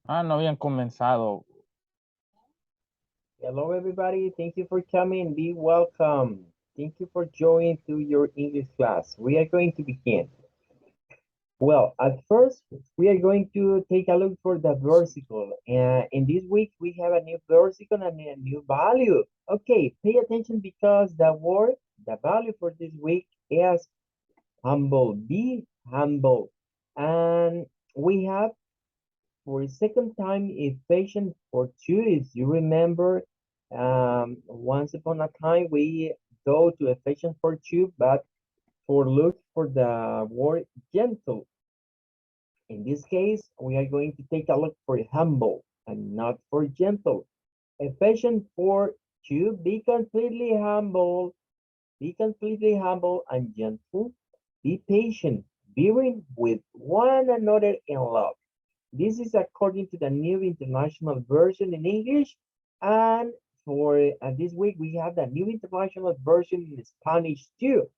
Ah, no habían comenzado. Hello, everybody. Thank you for coming. Be welcome. Thank you for joining to your English class. We are going to begin. Well, at first, we are going to take a look for the versicle. And in this week, we have a new versicle and a new value. Okay, pay attention because the value for this week is humble. Be humble. And we have for a second time a patient for two. If you remember, once upon a time we go to a patient for two, but for look for the word gentle. In this case, we are going to take a look for humble and not for gentle. A patient for two, be completely humble and gentle. Be patient, bearing with one another in love. This is according to the New International Version in English. And for this week, we have the New International Version in Spanish too.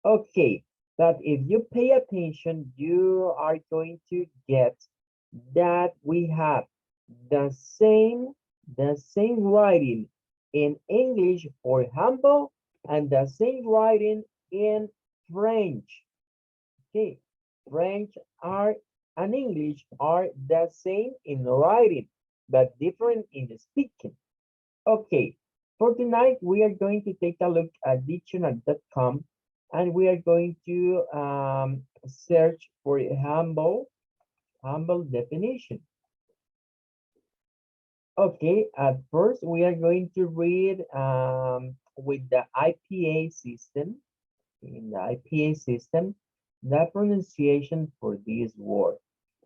Okay, but if you pay attention, you are going to get that we have the same writing in English for humble and the same writing in French. Okay, French are and English are the same in writing, but different in the speaking. Okay, for tonight, we are going to take a look at dictionary.com and we are going to search for a humble definition. Okay, at first, we are going to read with the IPA system. In the IPA system, the pronunciation for this word.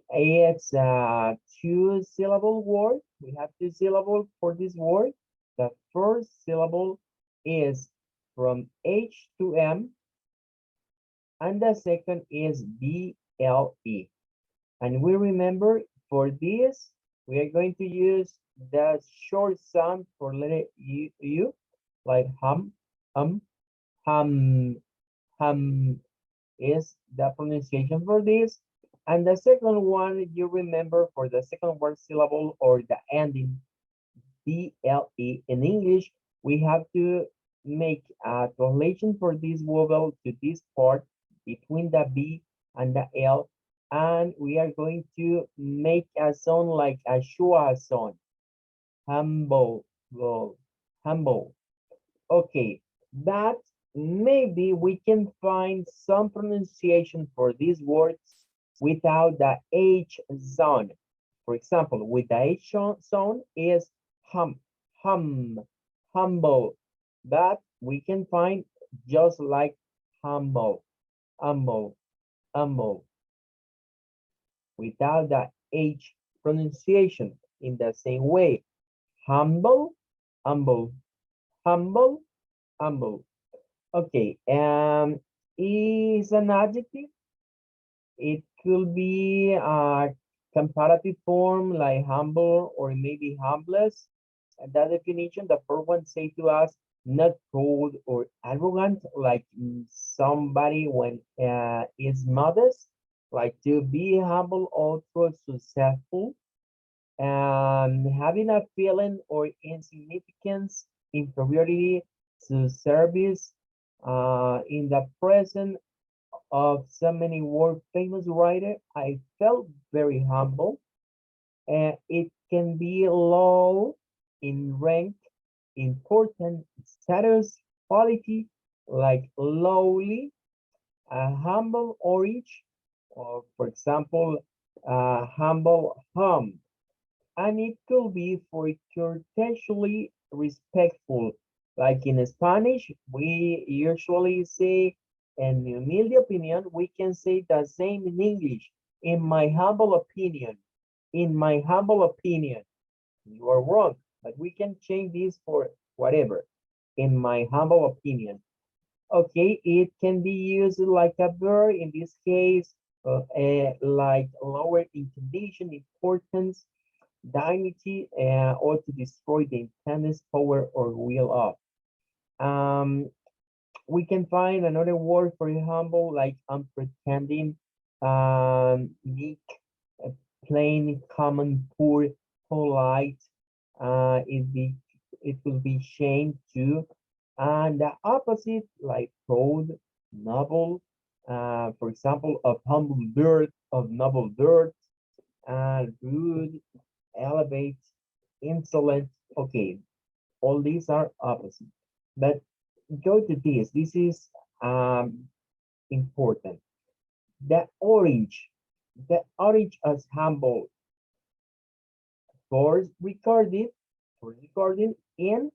It's a two-syllable word. We have two syllables for this word. The first syllable is from H to M, and the second is BLE. And we remember for this, we are going to use the short sound for letter U, like hum, hum, hum is the pronunciation for this. And the second one, you remember for the second word syllable or the ending BLE in English, we have to make a translation for this vowel to this part between the B and the L. And we are going to make a sound like a schwa sound. Humble, go, humble. Okay, but maybe we can find some pronunciation for these words without the H sound. For example, with the H sound is hum, hum, humble. But we can find just like humble, humble, humble, without the H pronunciation in the same way. Humble, humble, humble, humble. Okay, is an adjective. It could be a comparative form like humble or maybe humblest. And that definition, the first one say to us, not cold or arrogant, like somebody when is modest, like to be humble or successful, and having a feeling or insignificance, inferiority to service in the present of so many world famous writer, I felt very humble. And it can be low in rank, important status, quality, like lowly, a humble orange, or for example, humble hum. And it could be for courteously respectful. Like in Spanish, we usually say, in mi humilde opinion, we can say the same in English. In my humble opinion, in my humble opinion, you are wrong, but we can change this for whatever. In my humble opinion. Okay, it can be used like a verb in this case, like lower intonation, importance, dignity, or to destroy the intended power or will of. Um, we can find another word for humble, like unpretending, meek, uh, plain, common, poor, polite. It be it will be shame too. And the opposite, like proud, noble. For example, of humble birth, of noble birth, rude, elevate, insolent. Okay, all these are opposite. But go to this. This is important. The orange. The orange as humble for recorded for recording in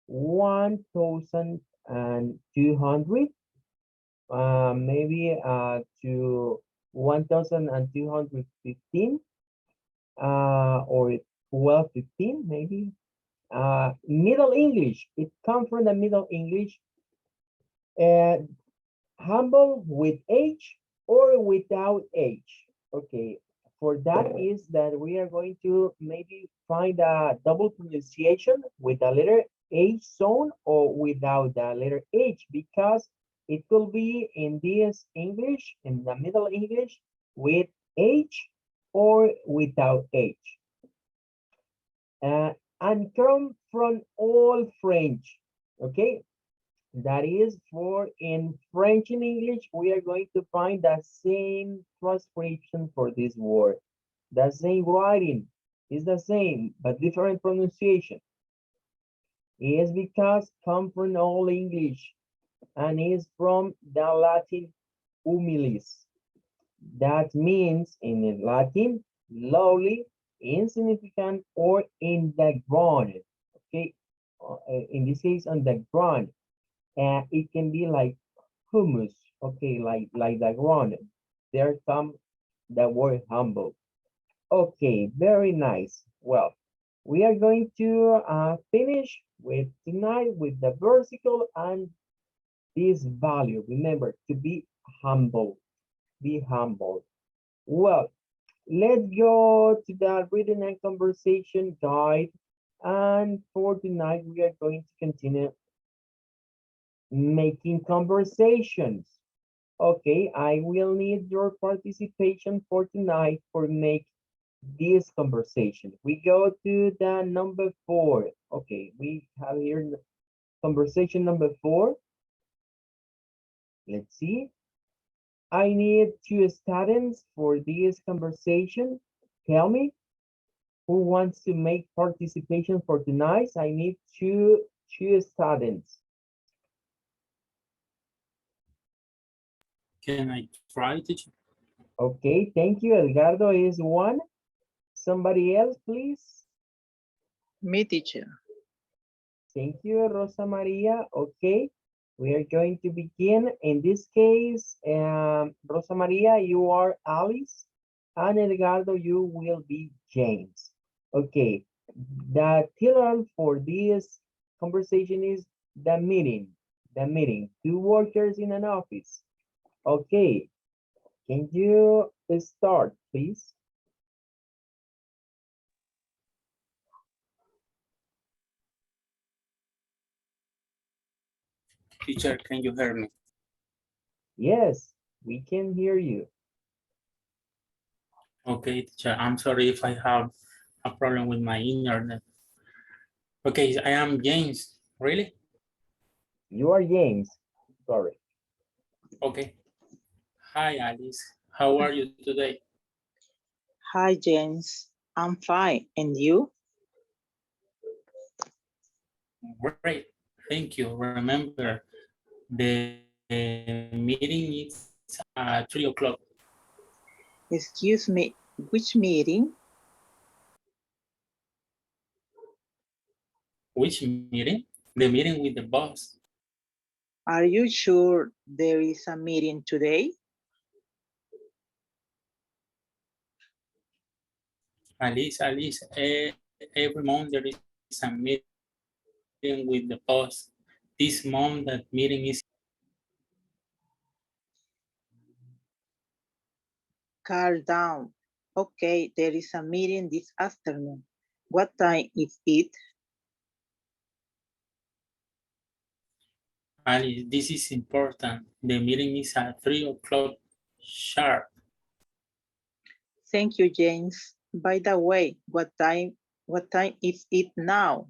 1,200, maybe to 1,215, or 1215 maybe. Middle English, it comes from the Middle English. uh, Humble with H or without H. Okay, for that is that we are going to maybe find a double pronunciation with the letter H zone or without the letter H, because it will be in this English, in the Middle English, with H or without H. Uh, and come from all French. Okay, that is for in French and English, we are going to find the same transcription for this word. The same writing is the same, but different pronunciation. Is because come from Old English and is from the Latin humilis. That means in Latin, lowly, insignificant, or in the ground. Okay, in this case, on the ground. And it can be like humus, okay, like the ground. There come the word humble. Okay, very nice. Well, we are going to finish with tonight with the versicle and this value. Remember to be humble. Be humble. Well, let's go to the reading and conversation guide. And for tonight, we are going to continue making conversations. Okay, I will need your participation for tonight for make this conversation. We go to the number 4. Okay, we have here conversation number 4. Let's see. I need 2 students for this conversation. Tell me who wants to make participation for tonight. I need two students. Can I try to? Okay, thank you. Edgardo is one. Somebody else, please. Me, teacher. Thank you, Rosa Maria. Okay, we are going to begin. In this case, Rosa Maria, you are Alice, and Edgardo, you will be James. Okay, the title for this conversation is the meeting. The meeting. Two workers in an office. Okay, can you start, please? Teacher, can you hear me? Yes, we can hear you. Okay, teacher, I'm sorry if I have a problem with my internet. Okay, I am James. Really? You are James. Sorry. Okay. Hi, Alice. How are you today? Hi, James. I'm fine. And you? Great. Thank you. Remember, the meeting is at 3 o'clock. Excuse me, which meeting? Which meeting? The meeting with the boss. Are you sure there is a meeting today? Alice, every month there is a meeting with the boss. This month that meeting is Calm down. Okay, there is a meeting this afternoon. What time is it? Alice, this is important. The meeting is at 3 o'clock sharp. Thank you, James. By the way, what time is it now?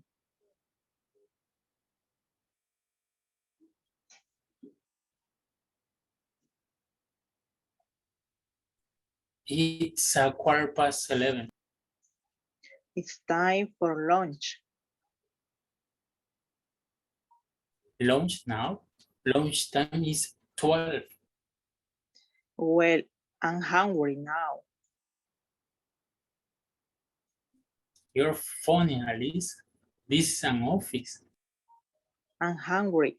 It's a 11:15. It's time for lunch. Lunch now? Lunch time is 12. Well, I'm hungry now. You're funny, Alice. This is an office. I'm hungry.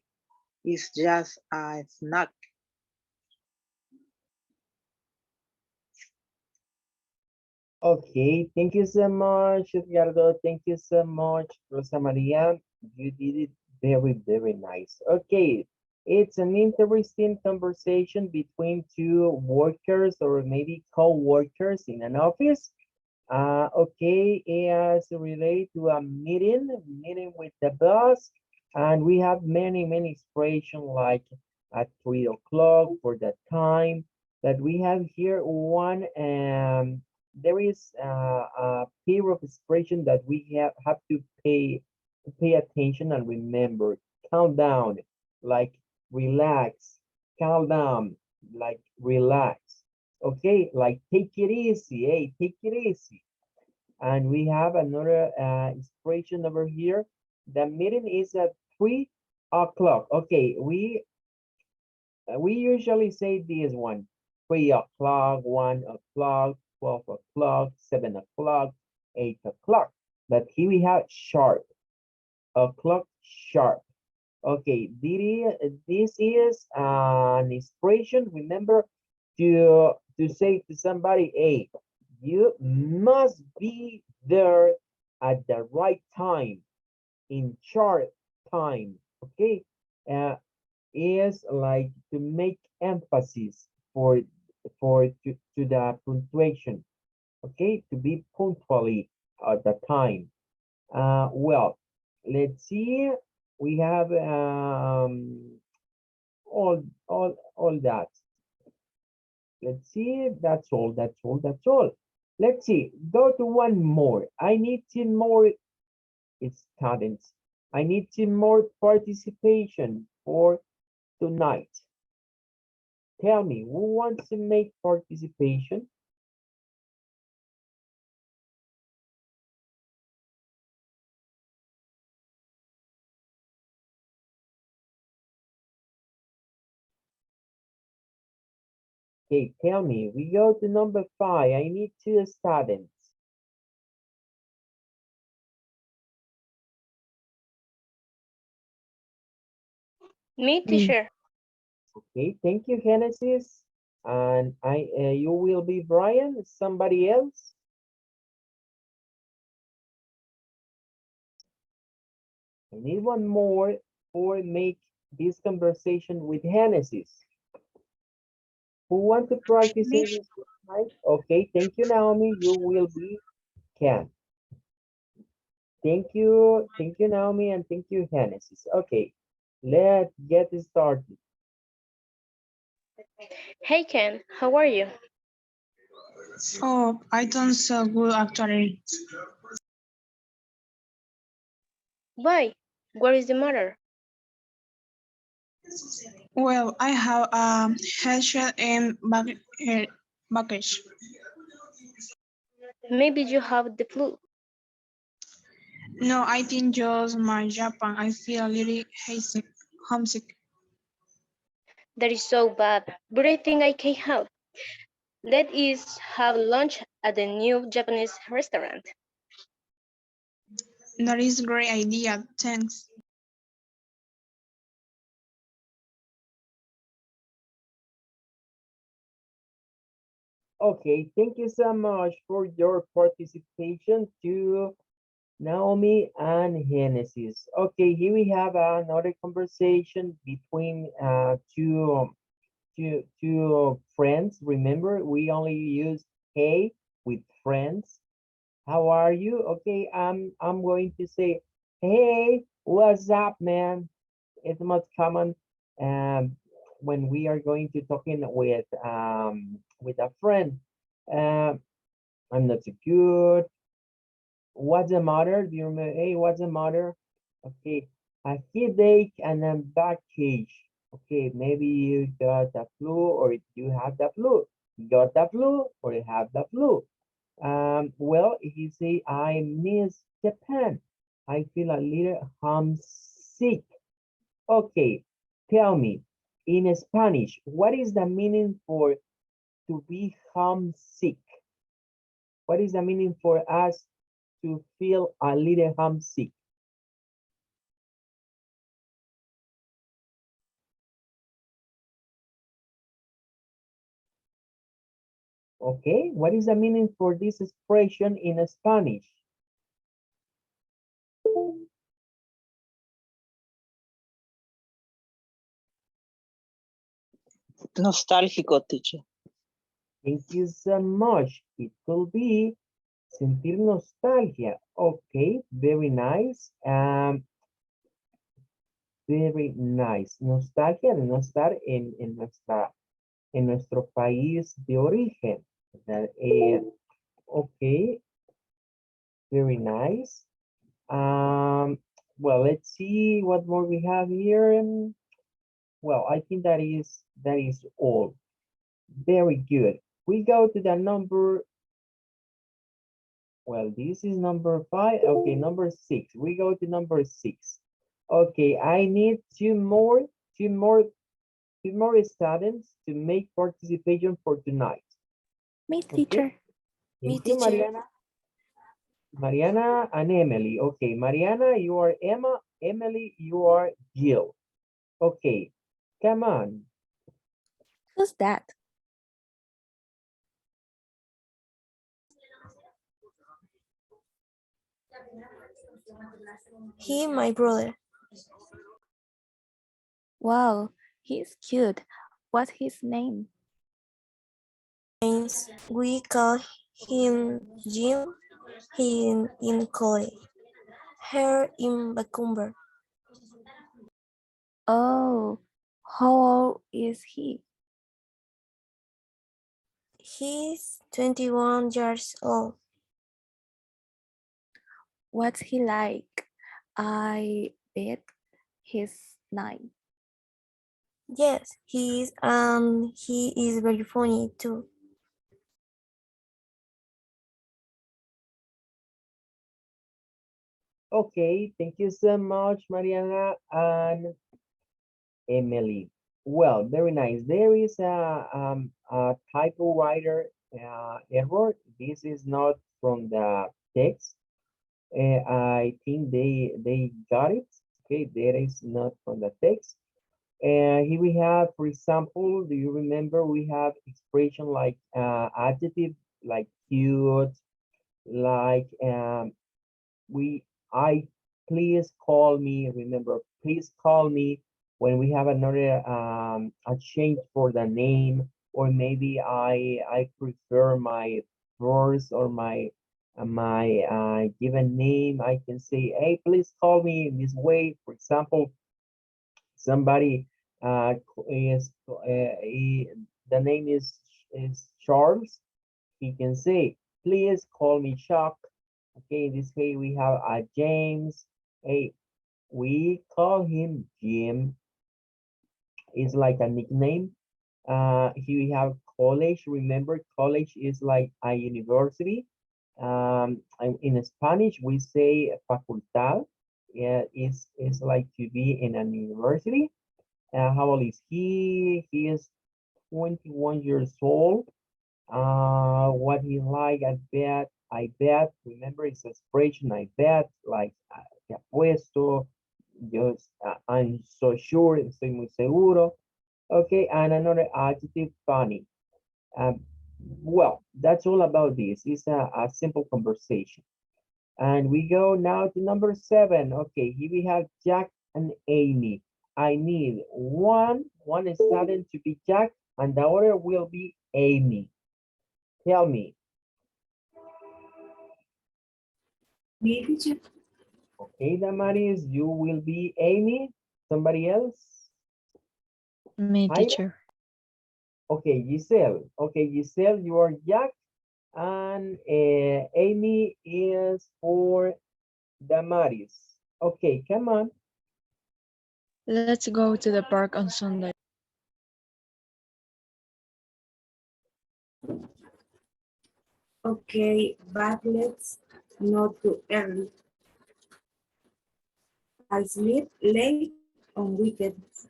It's just a snack. Okay, thank you so much, Edgardo. Thank you so much, Rosa Maria. You did it very, very nice. Okay, it's an interesting conversation between two workers or maybe co-workers in an office. Okay, as related to a meeting with the boss, and we have many expressions like at 3 o'clock for that time that we have here one there is a pair of expression that we have to pay attention and remember. Countdown, like relax. Calm down, like relax. Okay, like take it easy, hey, take it easy. And we have another expression over here. The meeting is at 3 o'clock. Okay, we usually say this one. 3 o'clock, 1 o'clock, 12 o'clock, 7 o'clock, 8 o'clock. But here we have sharp, o'clock sharp. Okay, this is an expression. Remember to say to somebody, hey, you must be there at the right time, in sharp time. Okay, uh, is like to make emphasis to the punctuation. Okay, to be punctually at the time. Well, let's see. We have all that. Let's see. That's all. Let's see. Go to one more. I need some more students. I need some more participation for tonight. Tell me, who wants to make participation? Okay, tell me. We go to number 5. I need 2 students. Me, teacher. Okay, thank you, Genesis. And you will be Brian. Somebody else? I need one more for make this conversation with Genesis. Who want to practice Me. English tonight? Okay, thank you, Naomi. You will be Ken. Thank you, Naomi, and thank you, Genesis. Okay, let's get started. Hey, Ken. How are you? Oh, I don't so good actually. Why? What is the matter? Well, I have a headshot and baggage. Maybe you have the flu. No, I think just my Japan. I feel a little homesick. That is so bad, but I think I can help. Let us have lunch at the new Japanese restaurant. That is a great idea. Thanks. Okay, thank you so much for your participation to Naomi and Genesis. Okay, here we have another conversation between two friends. Remember, we only use hey with friends. How are you? Okay, I'm going to say, hey, what's up, man? It's much common when we are going to talking with a friend. I'm not so good. What's the matter? Do you remember? Hey, what's the matter? Okay, a headache and a backache. Okay, maybe you got the flu or you have the flu. You got the flu or you have the flu. Well, if you say I miss Japan, I feel a little homesick. Okay, tell me, in Spanish, what is the meaning for to be homesick? What is the meaning for us to feel a little homesick? Okay, what is the meaning for this expression in Spanish? Nostálgico, teacher. Thank you so much. It could be sentir nostalgia. Okay, very nice. Very nice. Nostalgia de no estar en nuestro país de origen. ¿Verdad? Okay, very nice. Well, let's see what more we have here. Well, I think that is all. Very good. We go to the number. Well, this is number 5. Okay, number 6. We go to number 6. Okay, I need two more students to make participation for tonight. Me, Okay. teacher. Thank you, Mariana. Mariana and Emily. Okay, Mariana, you are Emma. Emily, you are Jill. Okay, come on. Who's that? He, my brother. Wow, he's cute. What's his name? We call him Jim. He in college. Here in Vancouver. Oh, how old is he? He's 21 years old. What's he like? I bet he's nice. Yes, he is, and he is very funny too. Okay, thank you so much, Mariana and Emily. Well, very nice. There is a typo writer error. This is not from the text. I think they got it. Okay, that is not from the text. And here we have, for example, do you remember we have expression like adjective, like cute, like I please call me. Remember, please call me when we have another a change for the name, or maybe I prefer my first or my given name. I can say, hey, please call me in this way. For example, somebody is the name is Charles. He can say, please call me Chuck. Okay, in this case we have a James. Hey, we call him Jim. It's like a nickname. Here we have college. Remember, college is like a university. In Spanish we say facultad. Yeah, it's like to be in an university. How old is he? He is 21 years old. What he like, I bet, remember it's expression, I bet, like, te apuesto, I'm so sure, estoy muy seguro. Okay, and another adjective, funny. Well, that's all about this. It's a simple conversation. And we go now to number 7. Okay, here we have Jack and Amy. I need one student to be Jack, and the other will be Amy. Tell me. Me, teacher. Okay, Damaris, you will be Amy. Somebody else? Me, Jaira? teacher. Okay, Giselle. Okay, Giselle, you are Jack. And Amy is for Damaris. Okay, come on. Let's go to the park on Sunday. Okay, but let's not too early. I sleep late on weekends.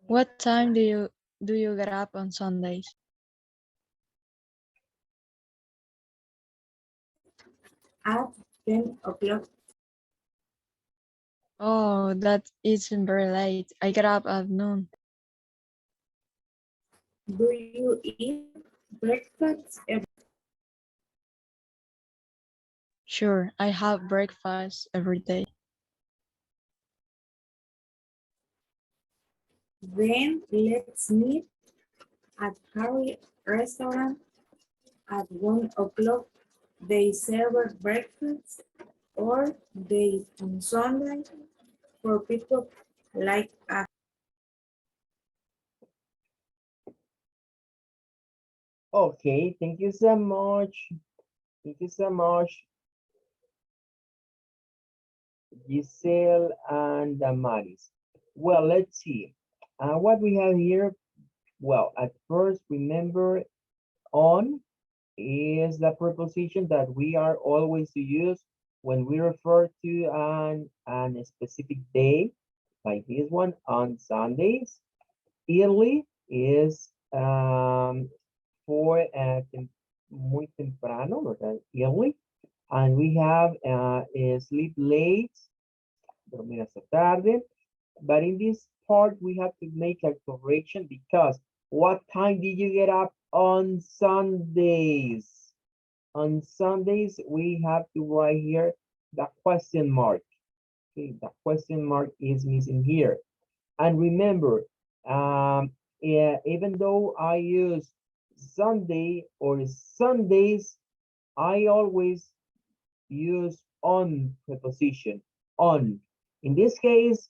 What time do you get up on Sundays? At 10 o'clock. Oh, that isn't very late. I get up at noon. Do you eat breakfast every Sure, I have breakfast every day. Then let's meet at Harry restaurant at 1 o'clock. They serve breakfast or they on Sunday for people like us. Okay, thank you so much. Thank you so much, Giselle and Damaris. Well, let's see. What we have here, well, at first, remember on is the preposition that we are always to use when we refer to an specific day, like this one, on Sundays. Early is for muy temprano, ¿verdad? Early. And we have sleep late, dormir hasta tarde. But in this part, we have to make a correction because what time did you get up on Sundays? On Sundays, we have to write here the question mark. Okay, the question mark is missing here. And remember, yeah, even though I use Sunday or Sundays, I always use on preposition, on. In this case,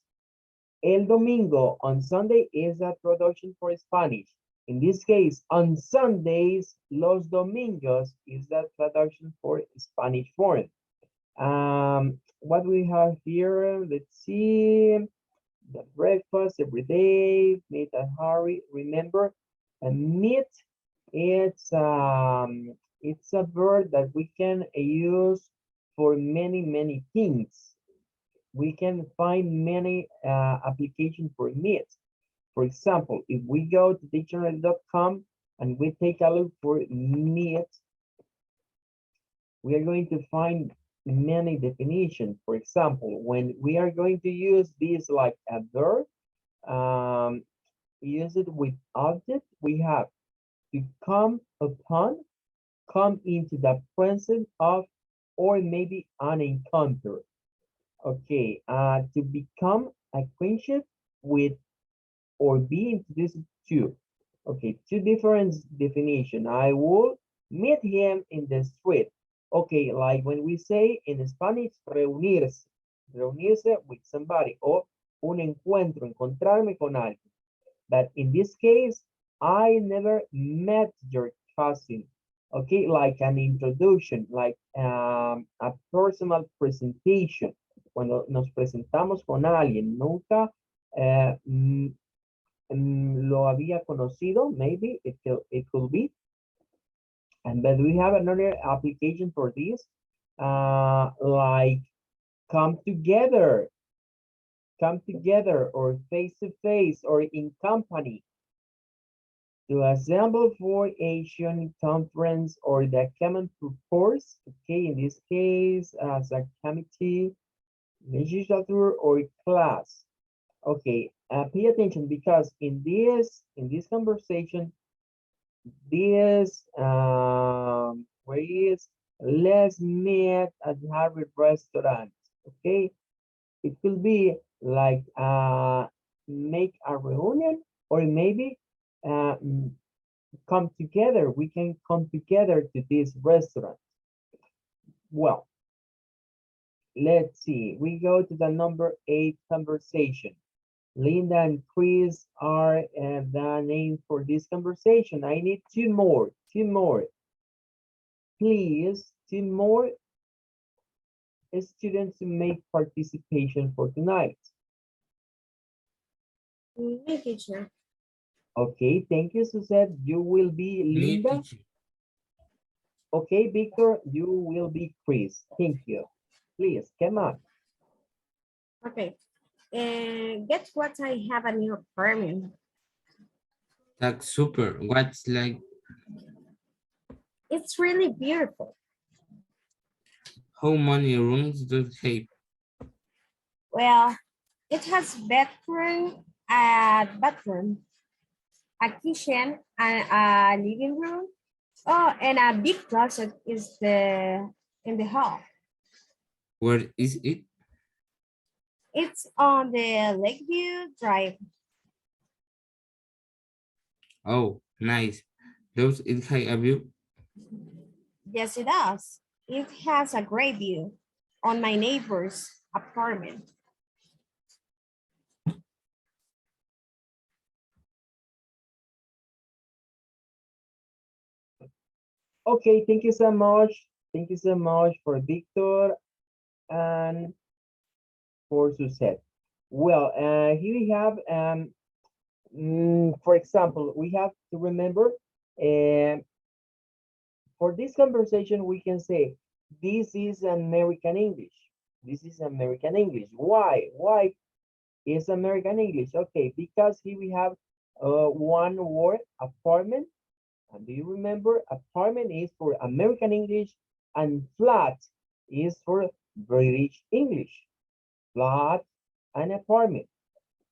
el domingo on Sunday is a traduction for Spanish. In this case, on Sundays, los domingos is the traduction for Spanish form. What we have here, let's see, the breakfast every day, meet and hurry. Remember, a meet, it's a verb that we can use for many things. We can find many applications for meet. For example, if we go to dictionary.com and we take a look for meet, we are going to find many definitions. For example, when we are going to use this like a verb, use it with object, we have to come upon, come into the presence of, or maybe an encounter. Okay, to become acquainted with or be introduced to. Okay, two different definition. I will meet him in the street. Okay, like when we say in Spanish, reunirse. Reunirse with somebody or un encuentro, encontrarme con alguien. But in this case, I never met your cousin. Okay, like an introduction, like a personal presentation. Cuando nos presentamos con alguien, nunca lo había conocido, maybe it could be. And but we have another application for this, like come together, or face to face, or in company. To assemble for Asian conference or the common purpose, okay, in this case, as a committee, legislature, or class. Okay, pay attention because in this conversation, this phrase, let's meet at Harvard restaurant. Okay, it could be like make a reunion or maybe come together. We can come together to this restaurant. Well, let's see. We go to the number 8 conversation. Linda and Chris are the name for this conversation. I need two more, two more. Please, two more students to make participation for tonight. Me, teacher. Okay, thank you, Suzette. You will be Me, Linda. teacher. Okay, Victor, you will be Chris. Thank you. Please, come on. Okay. Guess what? I have a new apartment. That's super. What's like, It's really beautiful. how many rooms does it have? Well, it has bathroom, a kitchen, and a living room. Oh, and a big closet is in the hall. Where is it? It's on the Lakeview Drive. Oh, nice. Does it have a view? Yes, it does. It has a great view on my neighbor's apartment. Okay, thank you so much. Thank you so much for Victor and for Suzette. Well, here we have, for example, we have to remember, for this conversation, we can say, this is American English. This is American English. Why? Why is American English? Okay, because here we have one word, apartment. And do you remember, apartment is for American English and flat is for British English. Flat and apartment.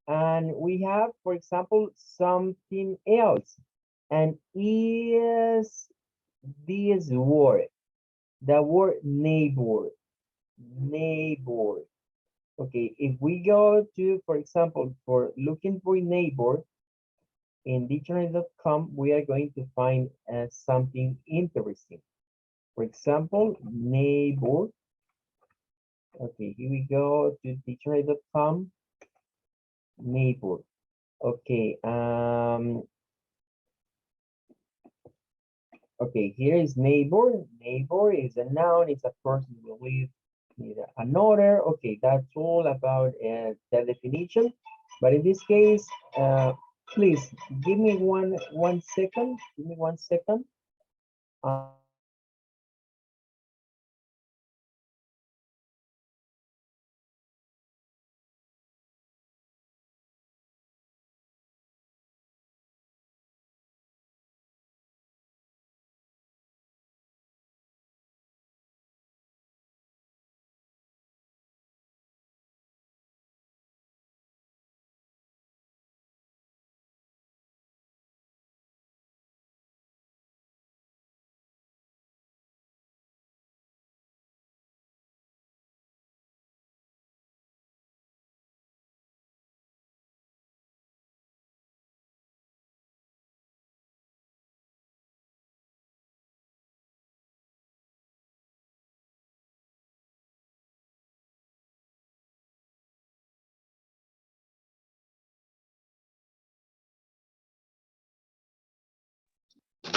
And we have, for example, something else. And is this word, the word neighbor, neighbor. Okay, if we go to, for example, for looking for neighbor in dictionary.com, we are going to find something interesting. For example, neighbor. Okay, here we go to dictionary.com, neighbor. Okay, okay, here is neighbor. Neighbor is a noun, it's a person who lives near another. Okay, that's all about the definition. But in this case, please give me one second. Give me 1 second.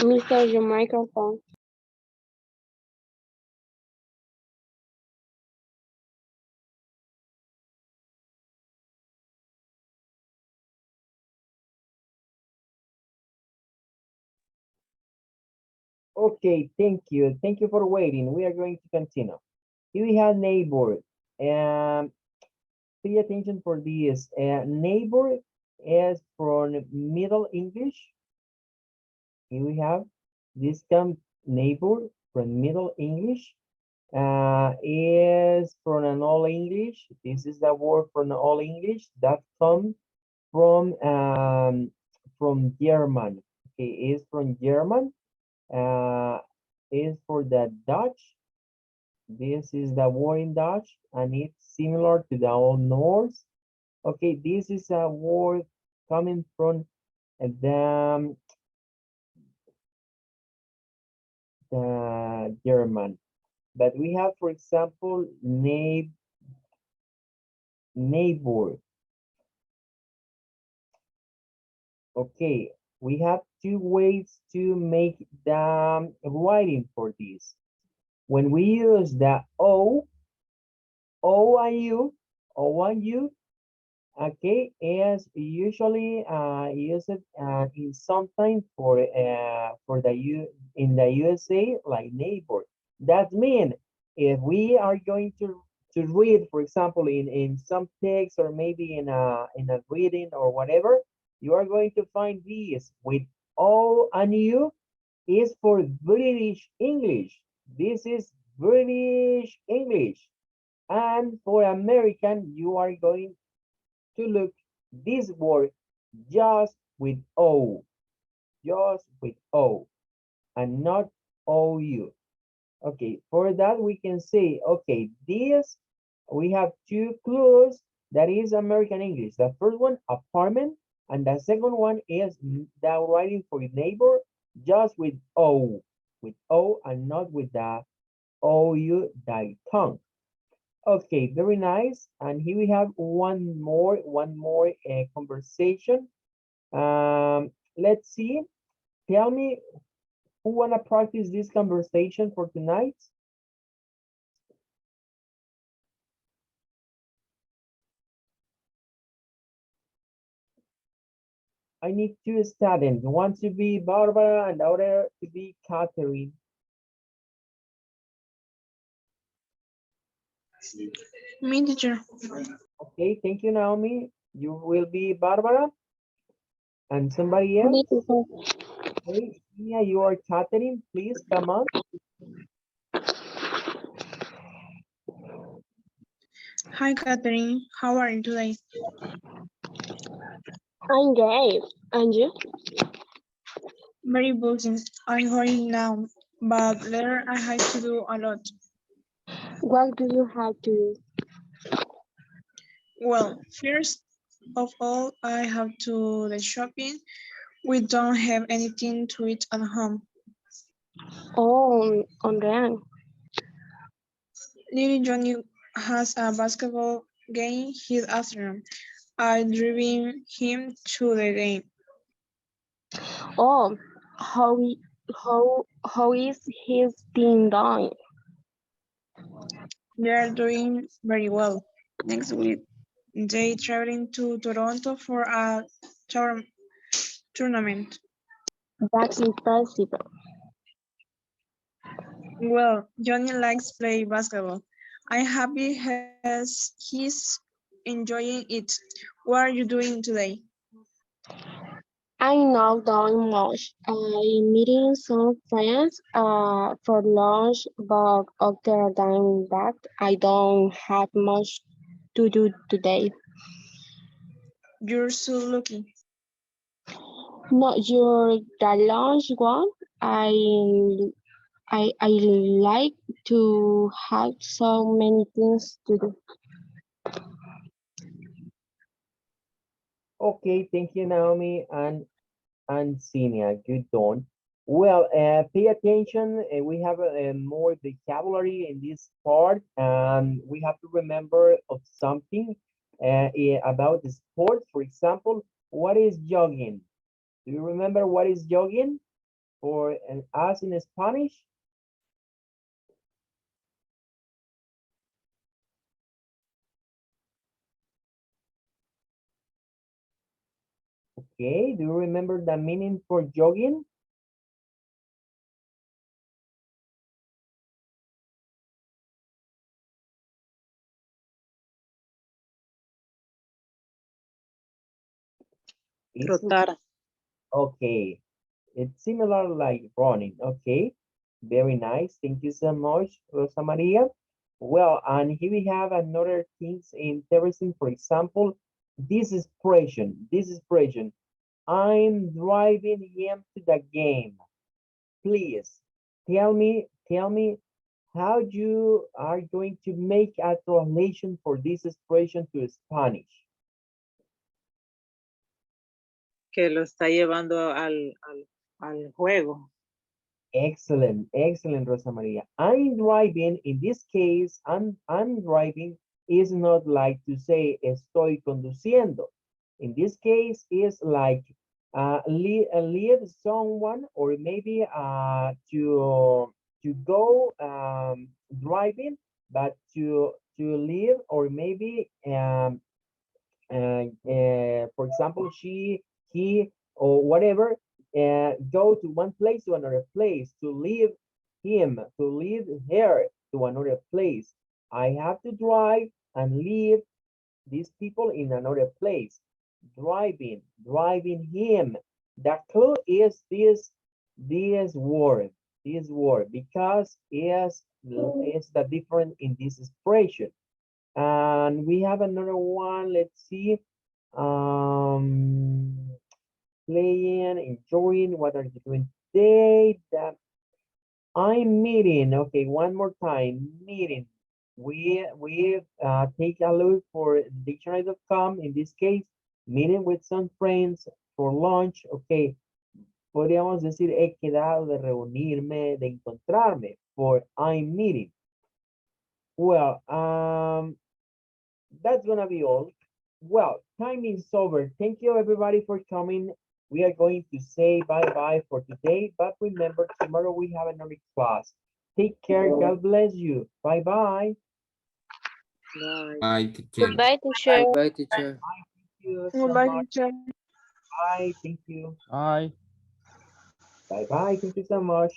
Mr. Your microphone. Okay, thank you. Thank you for waiting. We are going to continue. Here we have neighbor. Um, Pay attention for this. Neighbor is from Middle English. Here we have this term neighbor from Middle English. Is from an Old English. This is the word from Old English that comes from German. Okay, is from German. Is for the Dutch. This is the word in Dutch, and it's similar to the Old Norse. Okay, this is a word coming from the German. But we have, for example, neighbor. Okay, we have two ways to make the writing for this. When we use the O and U, O and U, okay, is usually used in sometimes for the U in the USA like neighbor. That means if we are going to read, for example, in some text or maybe in a reading or whatever, you are going to find this with O and U is for British English. This is British English. And for American, you are going to look this word just with just with O, and not OU. Okay, for that we can say, okay, this, we have two clues that is American English. The first one, apartment, and the second one is the writing for neighbor, just with O and not with the OU diphthong. Okay, very nice. And here we have one more conversation. Let's see. Tell me who wanna practice this conversation for tonight? I need two students. One to be Barbara and the other to be Catherine. Me, teacher. Okay, thank you, Naomi. You will be Barbara. And somebody else? Okay, yeah, you are Catherine. Please come on. Hi, Catherine. How are you today? I'm great. And you? Very busy. I'm hurrying now, but later I have to do a lot. What do you have to do? Well, first of all, I have to the shopping. We don't have anything to eat at home. Oh, on run. Little Johnny has a basketball game this afternoon. I'm driving him to the game. Oh, how is his team doing? They are doing very well. Next week, they traveling to Toronto for a tournament. That's impressive. Well, Johnny likes play basketball. I'm happy he's enjoying it. What are you doing today? I'm not doing much. I'm meeting some friends for lunch, but other than that, I don't have much to do today. You're so lucky. Not your the lunch one. I like to have so many things to do. Okay, thank you, Naomi and Senia. Good done. Well, pay attention. We have more vocabulary in this part, and we have to remember of something about the sport. For example, what is jogging? Do you remember what is jogging for us in Spanish? Okay, do you remember the meaning for jogging? Trotar. Okay, it's similar like running. Okay, very nice. Thank you so much, Rosa Maria. Well, and here we have another things interesting. For example, this expression, I'm driving him to the game. Please tell me how you are going to make a translation for this expression to Spanish. Que lo está llevando al juego. Excellent, excellent, Rosa Maria. I'm driving, in this case, I'm driving is not like to say estoy conduciendo. In this case, is like leave someone, or maybe to go driving, but to leave, or maybe for example, she, he, or whatever, go to one place to another place, to leave him, to leave her to another place. I have to drive and leave these people in another place. Driving him. The clue is this word, because is the difference in this expression. And we have another one. Let's see. Um, playing, enjoying. What are you doing today? That I'm meeting. Okay, one more time. Meeting. We take a look for dictionary.com. In this case, meeting with some friends for lunch. Okay, podríamos decir he quedado de reunirme, de encontrarme. For I'm meeting. Well, that's gonna be all. Well, time is over. Thank you everybody for coming. We are going to say bye-bye for today, but remember, tomorrow we have another class. Take care. God bless you. Bye-bye. Bye. Bye, teacher. Goodbye, teacher. Bye, teacher. Thank you so Goodbye, much. teacher. Bye. Thank you. Bye. Bye-bye. Thank you so much.